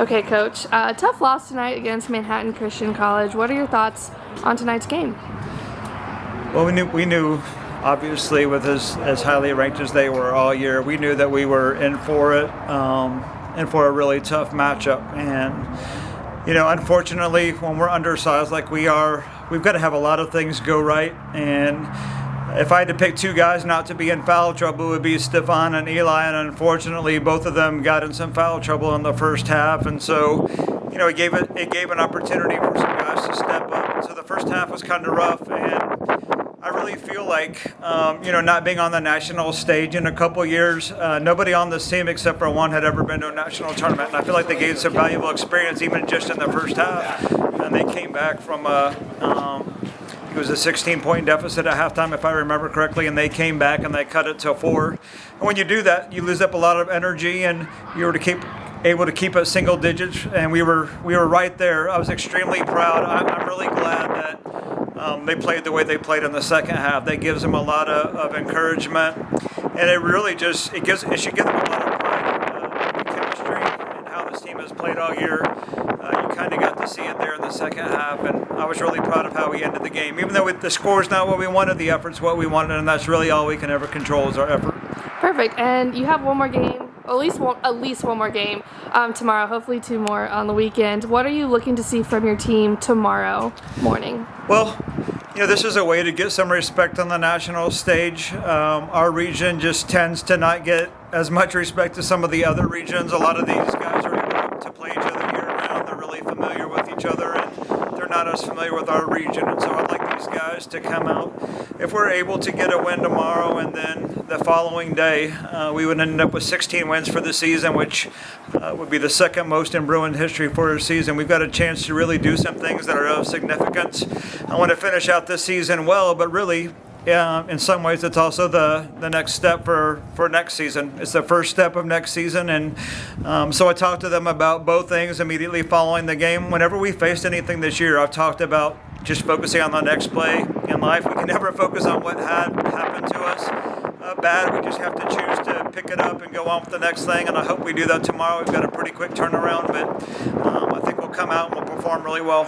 Okay, Coach. Tough loss tonight against Manhattan Christian College. What are your thoughts on tonight's game? Well, we knew obviously with as highly ranked as they were all year, we knew that we were in for it, and for a really tough matchup. And unfortunately, when we're undersized like we are, we've got to have a lot of things go right. And if I had to pick two guys not to be in foul trouble, it would be Stefan and Eli, and unfortunately, both of them got in some foul trouble in the first half, and so it gave an opportunity for some guys to step up. So the first half was kind of rough, and I really feel like not being on the national stage in a couple years, nobody on this team except for one had ever been to a national tournament, and I feel like they gained some valuable experience even just in the first half, and they came back from it was a 16-point deficit at halftime, if I remember correctly, and they came back and they cut it to 4. And when you do that, you lose up a lot of energy, and you were able to keep it single digits, and we were right there. I was extremely proud. I'm really glad that they played the way they played in the second half. That gives them a lot of encouragement, and it really it should give them a lot of pride in the chemistry and how this team has played all year. You kind of got to see it there in the second half, and I was really proud of how we ended the game. Even though the score's not what we wanted, the effort's what we wanted, and that's really all we can ever control is our effort. Perfect. And you have one more game, at least one more game tomorrow, hopefully 2 more on the weekend. What are you looking to see from your team tomorrow morning? Well, this is a way to get some respect on the national stage. Our region just tends to not get as much respect as some of the other regions. A lot of these guys are able to play each other year-round. They're really familiar with each other, and they're not as familiar with our region. And so I'd like these guys to come out. If we're able to get a win tomorrow and then the following day, we would end up with 16 wins for the season, which would be the second most in Bruin history for a season. We've got a chance to really do some things that are of significance. I want to finish out this season well, but really, in some ways, it's also the next step for next season. It's the first step of next season, and so I talked to them about both things immediately following the game. Whenever we faced anything this year, I've talked about just focusing on the next play in life. We can never focus on what had happened to us bad. We just have to choose to pick it up and go on with the next thing, and I hope we do that tomorrow. We've got a pretty quick turnaround, but I think we'll come out and we'll perform really well.